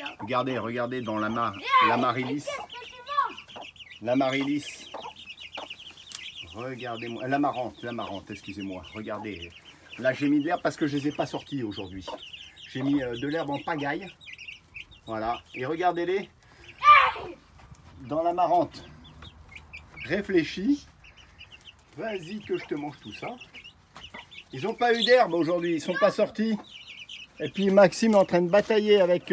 là. Regardez, regardez dans l'amaryllis. L'amaryllis. Regardez-moi. L'amarante, excusez-moi. Regardez. Là, j'ai mis de l'herbe parce que je ne les ai pas sortis aujourd'hui. J'ai mis de l'herbe en pagaille. Voilà. Et regardez-les. Dans l'amarante. Réfléchis. Vas-y que je te mange tout ça. Ils n'ont pas eu d'herbe aujourd'hui. Ils ne sont pas sortis. Et puis Maxime est en train de batailler avec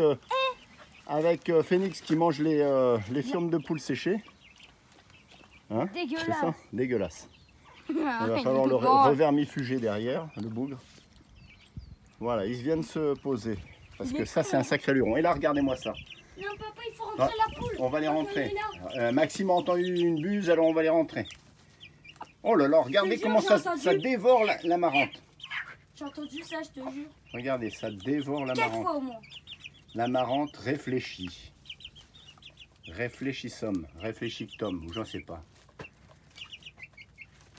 Phoenix qui mange les fientes de poule séchées. Hein? Dégueulasse. C'est ça? Dégueulasse. Il va falloir le revermifuger derrière, le bougre. Voilà, ils viennent se poser. Parce que ça, c'est un sacré luron. Et là, regardez-moi ça. Non, papa, il faut rentrer la poule. On va les rentrer. Maxime a entendu une buse, alors on va les rentrer. Oh là là, regardez comment ça dévore l'amarante. J'ai entendu ça, je te jure. Regardez, ça dévore 4 l'amarante. fois au moins. L'amarante réfléchit. Réfléchissome. Réfléchictum, ou j'en sais pas.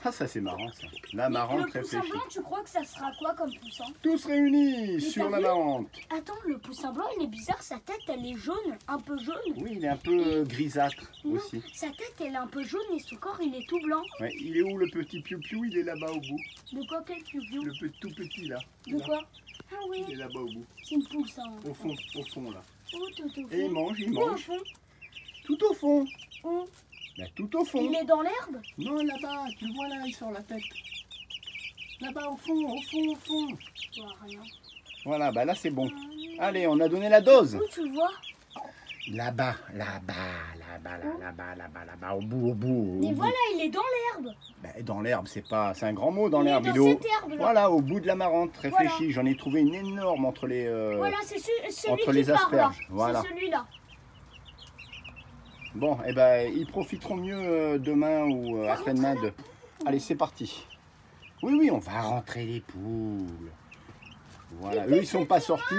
Ah, ça c'est marrant ça. L'amarante Le poussin réfléchit. blanc, tu crois que ça sera quoi comme poussin? Tous réunis sur t'as vu? l'amarante. Attends, le poussin blanc, il est bizarre. Sa tête, elle est jaune, un peu jaune. Oui, il est un peu grisâtre Non, aussi. sa tête, elle est un peu jaune et son corps, il est tout blanc. Ouais, il est où le petit piou-piou? Il est là-bas au bout. De quoi, quel piou-piou? Tout petit là. De Là. quoi? Ah oui, Il est là-bas au bout. c'est une poule, ça. Au fond là. Oh, tout au fond. Et il mange, il Où, au mange. fond? Tout au fond. Où? Ben, tout au fond. Il est dans l'herbe? Non, là-bas, tu le vois là, il sort la tête. Là-bas, au fond. Je vois rien. Voilà, bah là c'est bon. Allez, on a donné la dose. Où tu le vois? Là-bas, au bout. Mais voilà, il est dans l'herbe. Ben, dans l'herbe, c'est un grand mot dans Il est l'herbe. dans Il est cette herbe là. voilà, au bout de l'amarante. Réfléchis, Voilà. j'en ai trouvé une énorme entre les. Voilà, c'est celui entre qui les part là. asperges, voilà. C'est celui-là. Bon, et ben ils profiteront mieux demain ou après-demain de. Allez, c'est parti. Oui, on va rentrer les poules. Voilà, eux ils sont pas sortis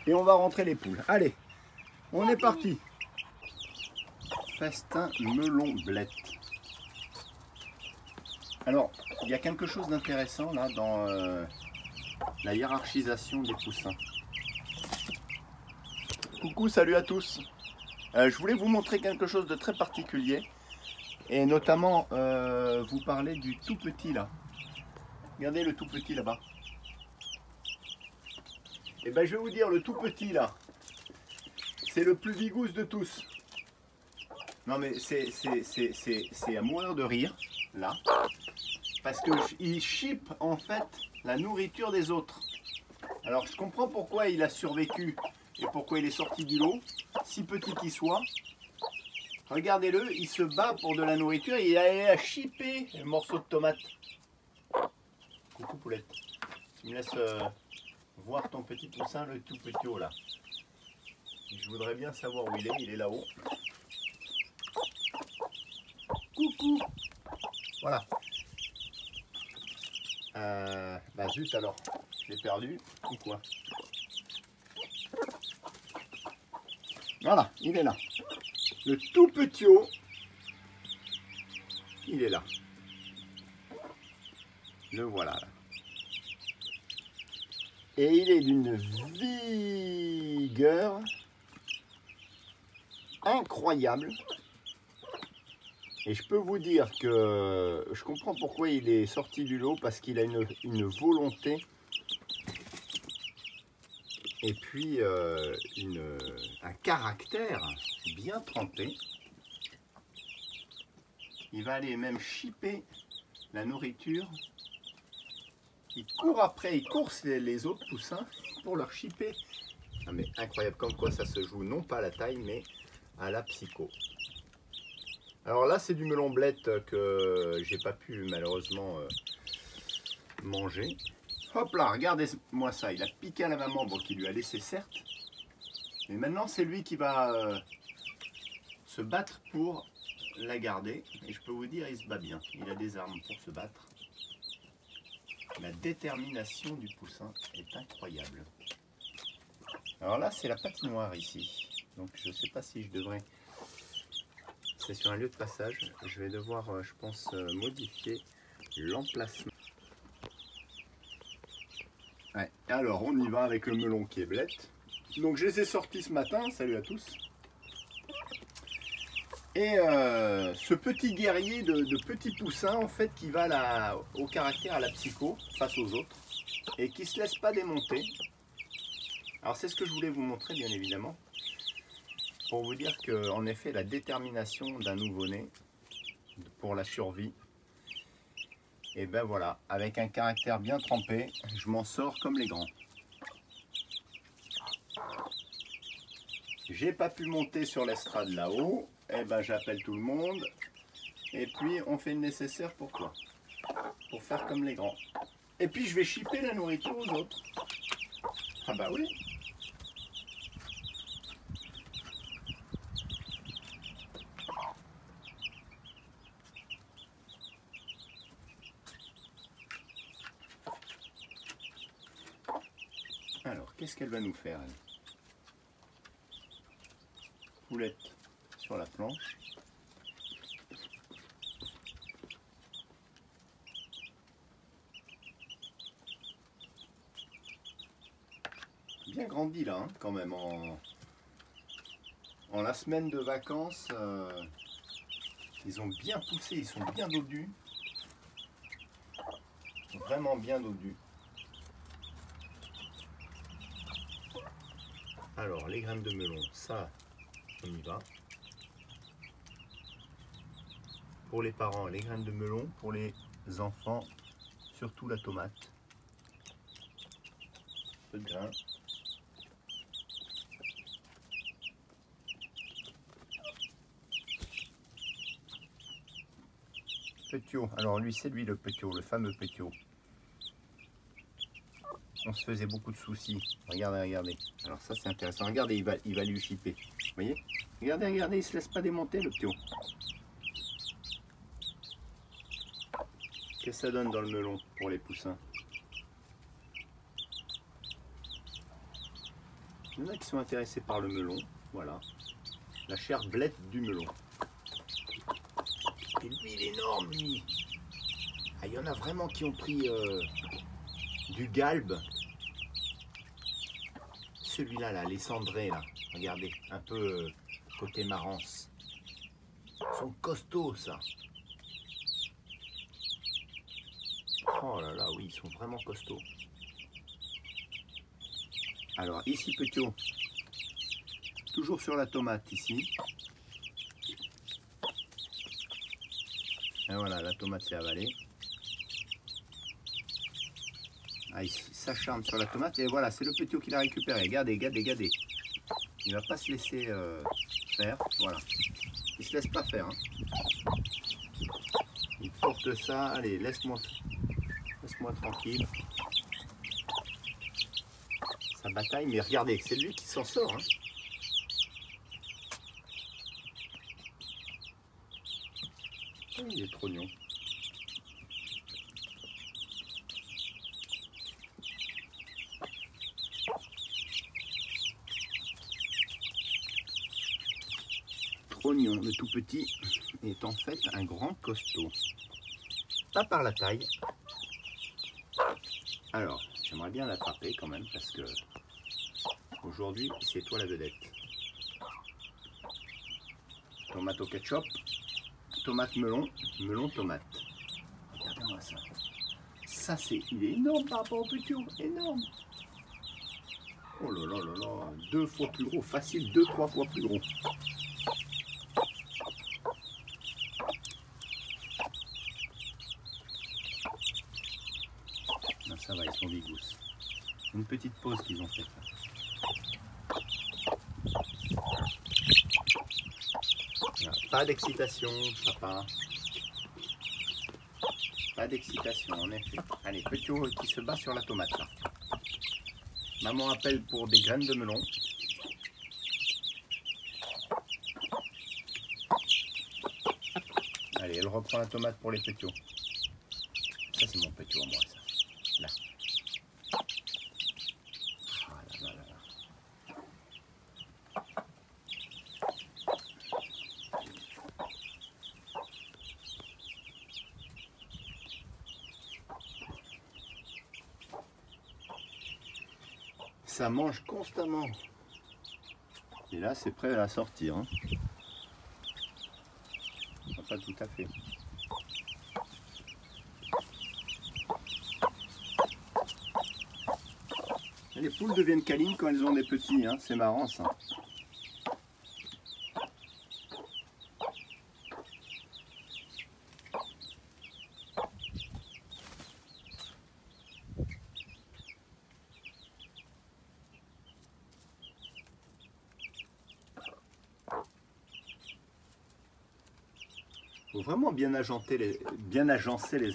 et on va rentrer les poules. Allez, on est parti. Festin melon blette. Alors, il y a quelque chose d'intéressant là dans la hiérarchisation des poussins. Coucou, salut à tous. Je voulais vous montrer quelque chose de très particulier et notamment vous parler du tout petit là. Regardez le tout petit là-bas. Et ben je vais vous dire, le tout petit là, c'est le plus vigousse de tous. Non mais c'est à mourir de rire là, parce qu'il chipe en fait la nourriture des autres. Alors je comprends pourquoi il a survécu et pourquoi il est sorti du lot, si petit qu'il soit. Regardez-le, il se bat pour de la nourriture et il a chipé le morceau de tomate. Coucou poulette, tu me laisses voir ton petit poussin, le tout petit haut là. Je voudrais bien savoir où il est là-haut. Coucou. Voilà. Bah zut alors, je l'ai perdu ou quoi? Voilà, il est là. Le tout petit haut, il est là. Le voilà là. Et il est d'une vigueur incroyable. Et je peux vous dire que je comprends pourquoi il est sorti du lot, parce qu'il a une volonté et puis un caractère bien trempé. Il va aller même chipper la nourriture. Il court après, il course les autres poussins pour leur chipper. Ah mais incroyable, comme quoi ça se joue non pas à la taille mais à la psycho. Alors là c'est du melon blette que j'ai pas pu malheureusement manger. Hop là, regardez-moi ça, il a piqué à la maman, bon qui lui a laissé certes. Mais maintenant c'est lui qui va se battre pour la garder. Et je peux vous dire, il se bat bien, il a des armes pour se battre. La détermination du poussin est incroyable. Alors là, c'est la patinoire ici. Donc je ne sais pas si je devrais... C'est sur un lieu de passage. Je vais devoir, je pense, modifier l'emplacement. Ouais. Alors, on y va avec le melon qui est blette. Donc je les ai sortis ce matin, salut à tous. Et ce petit guerrier de petits poussins, en fait, qui va au caractère, à la psycho, face aux autres, et qui ne se laisse pas démonter. Alors c'est ce que je voulais vous montrer, bien évidemment, pour vous dire que, en effet, la détermination d'un nouveau-né pour la survie, et ben voilà, avec un caractère bien trempé, je m'en sors comme les grands. J'ai pas pu monter sur l'estrade là-haut, et ben j'appelle tout le monde, et puis on fait le nécessaire pour quoi? Pour faire comme les grands. Et puis je vais shipper la nourriture aux autres. Ah bah oui. Alors, qu'est-ce qu'elle va nous faire, elle? Poulette sur la planche. Bien grandi là, hein, quand même. En la semaine de vacances, ils ont bien poussé, ils sont bien dodus. Vraiment bien dodus. Alors, les graines de melon, ça, on y va. Pour les parents, les graines de melon. Pour les enfants, surtout la tomate. Peu de grains. Petiot. Alors lui, c'est lui le petiot, le fameux petiot. On se faisait beaucoup de soucis. Regardez, regardez. Alors ça, c'est intéressant. Regardez, il va lui chipper. Vous voyez? Regardez, regardez, il se laisse pas démonter le petiot. Qu'est-ce que ça donne dans le melon pour les poussins? Il y en a qui sont intéressés par le melon. Voilà. La chair blette du melon. Et lui, il est énorme, lui. Ah, il y en a vraiment qui ont pris du galbe. Celui-là, là, les cendrés, là. Regardez, un peu côté marrance. Ils sont costauds, ça. Oh là là, oui, ils sont vraiment costauds. Alors, ici, petiot. Toujours sur la tomate, ici. Et voilà, la tomate s'est avalée. Ah, il s'acharne sur la tomate et voilà, c'est le petiot qui l'a récupéré. Regardez, regardez, regardez. Il va pas se laisser faire. Voilà. Il se laisse pas faire. Hein. Il porte ça. Allez, laisse-moi tranquille. Ça bataille, mais regardez, c'est lui qui s'en sort. Hein. Oh, il est trop mignon. Trognon, le tout petit, est en fait un grand costaud. Pas par la taille. Alors, j'aimerais bien l'attraper quand même parce que aujourd'hui, c'est toi la vedette. Tomate au ketchup, tomate melon, melon tomate. Regardez-moi ça. Ça, il est énorme par rapport au petiot, énorme. Oh là là là là, 2 fois plus gros, facile, 2-3 fois plus gros. Non, ça va, ils sont vigous. Une petite pause qu'ils ont faite. Pas d'excitation, papa. Pas d'excitation, en effet. Allez, petiot qui se bat sur la tomate, là. Maman appelle pour des graines de melon. Allez, elle reprend la tomate pour les petiots. Ça, c'est mon petiot à moi, ça. Là. Ah là là là là. Ça mange constamment Et là, c'est prêt à sortir. Hein. Enfin, pas tout à fait. Les poules deviennent câlines quand elles ont des petits. Hein. C'est marrant ça. Faut vraiment bien agencer les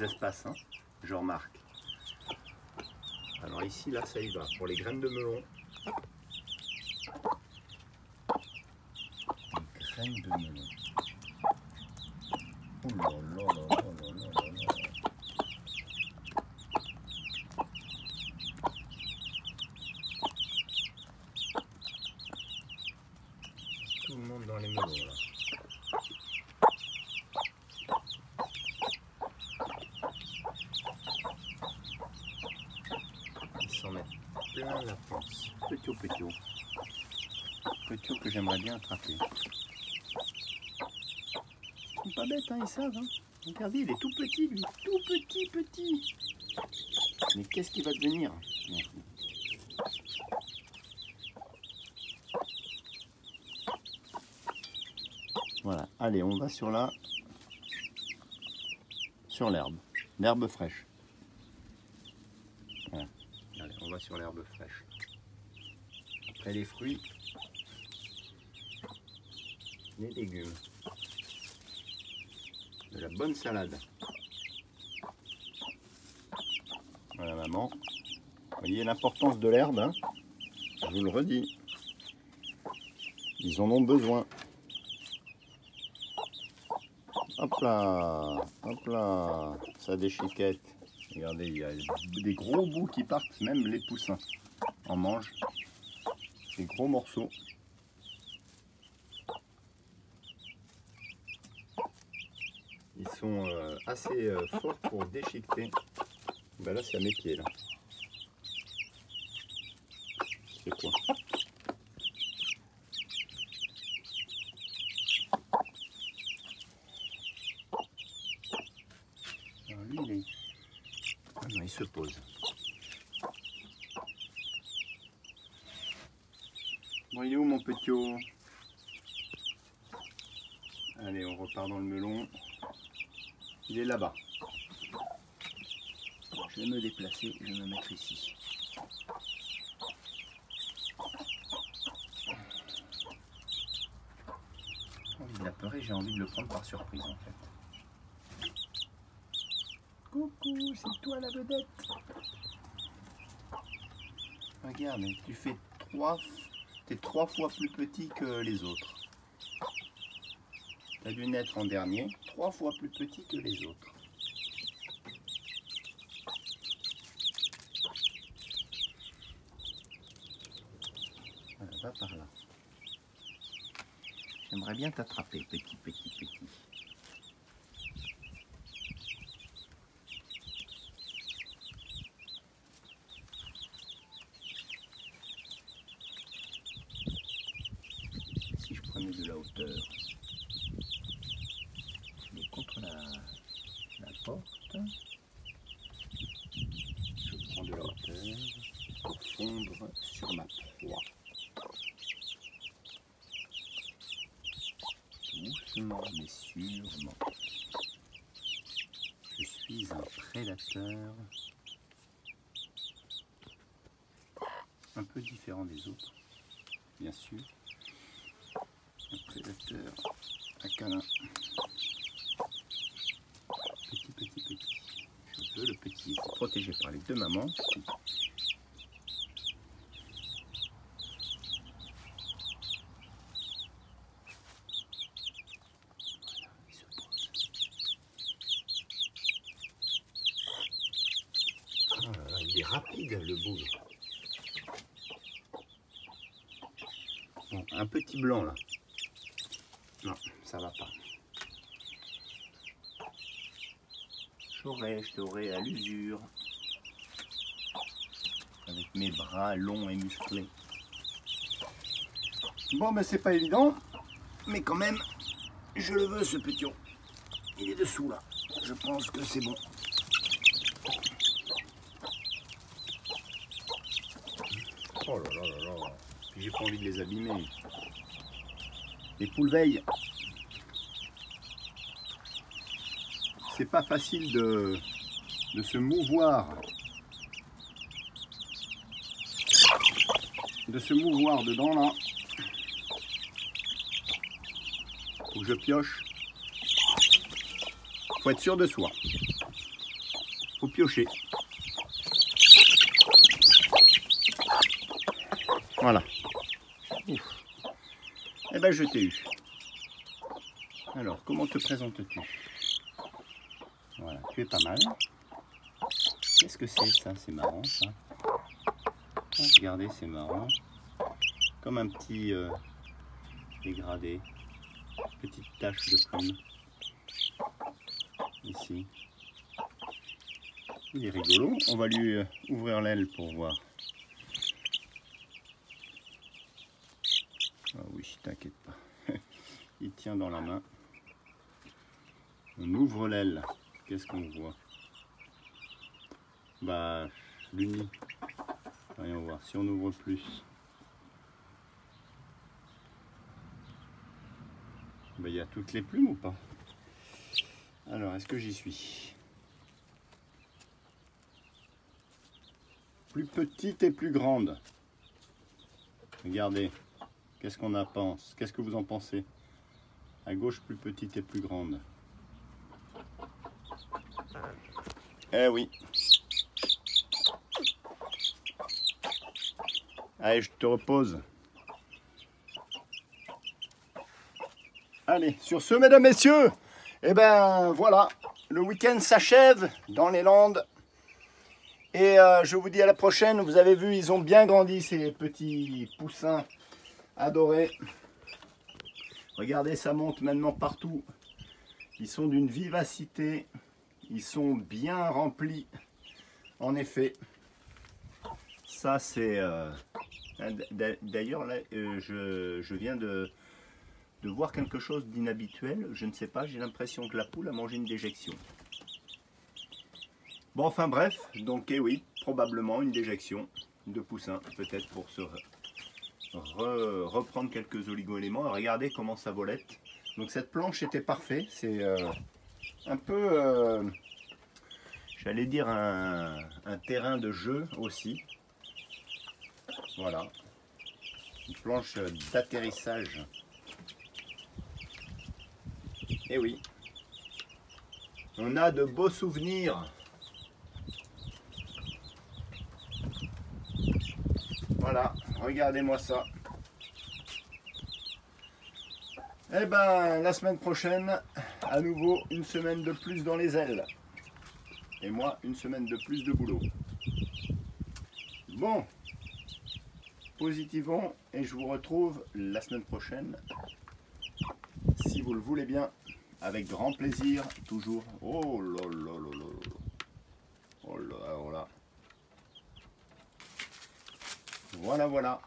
espaces, hein, je remarque. Alors ici, là, ça y va. Pour les graines de melon. Les graines de melon. Oh là là là là là là là. Tout le monde dans les melons, là. S'en mettre plein la panse. Petio. Petio que j'aimerais bien attraper. Ils sont pas bêtes, hein, ils savent. Hein. Regardez, il est tout petit, lui. Tout petit. Mais qu'est-ce qu'il va devenir? Voilà, allez, on va sur l'herbe fraîche. Voilà. Allez, on va sur l'herbe fraîche. Après les fruits, les légumes. De la bonne salade. Voilà maman. Vous voyez l'importance de l'herbe, hein? Je vous le redis. Ils en ont besoin. Hop là, ça déchiquette. Regardez, il y a des gros bouts qui partent, même les poussins en mangent. Des gros morceaux. Ils sont assez forts pour déchiqueter. Ben là, c'est à mes pieds, là. C'est quoi? Alors lui, il est... Ah non, il se pose. Bon, il est où mon petio? Allez, on repart dans le melon. Il est là-bas. Je vais me déplacer, je vais me mettre ici. Il a peur et j'ai envie de le prendre par surprise en fait. Coucou, c'est toi la vedette. Regarde, tu fais t'es 3 fois plus petit que les autres. Tu as dû naître en dernier, 3 fois plus petit que les autres. Voilà, va par là. J'aimerais bien t'attraper, petit. Si je prenais de la hauteur, mais contre la porte, je prends de la hauteur pour fondre sur ma proie. Doucement mais sûrement. Je suis un prédateur un peu différent des autres, bien sûr. Un prédateur à câlin. Petit. Je veux le petit. C'est protégé par les 2 mamans. Il est rapide le boule. Bon, un petit blanc là. Non, ça va pas. Je t'aurais à l'usure. Avec mes bras longs et musclés. Bon, ben c'est pas évident, mais quand même, je le veux ce pétion. Il est dessous là. Je pense que c'est bon. Oh là là là là. Puis j'ai pas envie de les abîmer. Les poules veillent. C'est pas facile de se mouvoir. De se mouvoir dedans là. Faut que je pioche. Faut être sûr de soi. Faut piocher. Voilà. Ouf. Eh ben je t'ai eu. Alors, comment te présentes-tu? Voilà, tu es pas mal. Qu'est-ce que c'est ça? C'est marrant ça. Ah, regardez, c'est marrant. Comme un petit dégradé. Petite tache de plume. Ici. Il est rigolo. On va lui ouvrir l'aile pour voir. Ah oui, t'inquiète pas. Il tient dans la main. On ouvre l'aile. Qu'est-ce qu'on voit? Bah, l'uni. Voyons voir si on ouvre plus. Bah, il y a toutes les plumes ou pas? Alors, est-ce que j'y suis? Plus petite et plus grande. Regardez. Qu'est-ce qu'on en pense? Qu'est-ce que vous en pensez? À gauche, plus petite et plus grande. Eh oui. Allez, je te repose. Allez, sur ce, mesdames, messieurs, eh ben voilà, le week-end s'achève dans les Landes. Et je vous dis à la prochaine. Vous avez vu, ils ont bien grandi, ces petits poussins adorés. Regardez, ça monte maintenant partout. Ils sont d'une vivacité. Ils sont bien remplis. En effet. Ça, c'est... D'ailleurs, là, je viens de voir quelque chose d'inhabituel. Je ne sais pas, j'ai l'impression que la poule a mangé une déjection. Bon, enfin bref, donc oui, probablement une déjection de poussins, peut-être pour se reprendre quelques oligo-éléments. Regardez comment ça volette. Donc cette planche était parfaite, c'est un peu, j'allais dire un terrain de jeu aussi. Voilà, une planche d'atterrissage. Et oui, on a de beaux souvenirs. Voilà, regardez-moi ça. Eh ben, la semaine prochaine, à nouveau, une semaine de plus dans les ailes. Et moi, une semaine de plus de boulot. Bon, positivons, et je vous retrouve la semaine prochaine, si vous le voulez bien, avec grand plaisir, toujours. Oh là là là là là. Oh là, alors là. Voilà, voilà.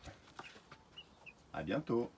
À bientôt.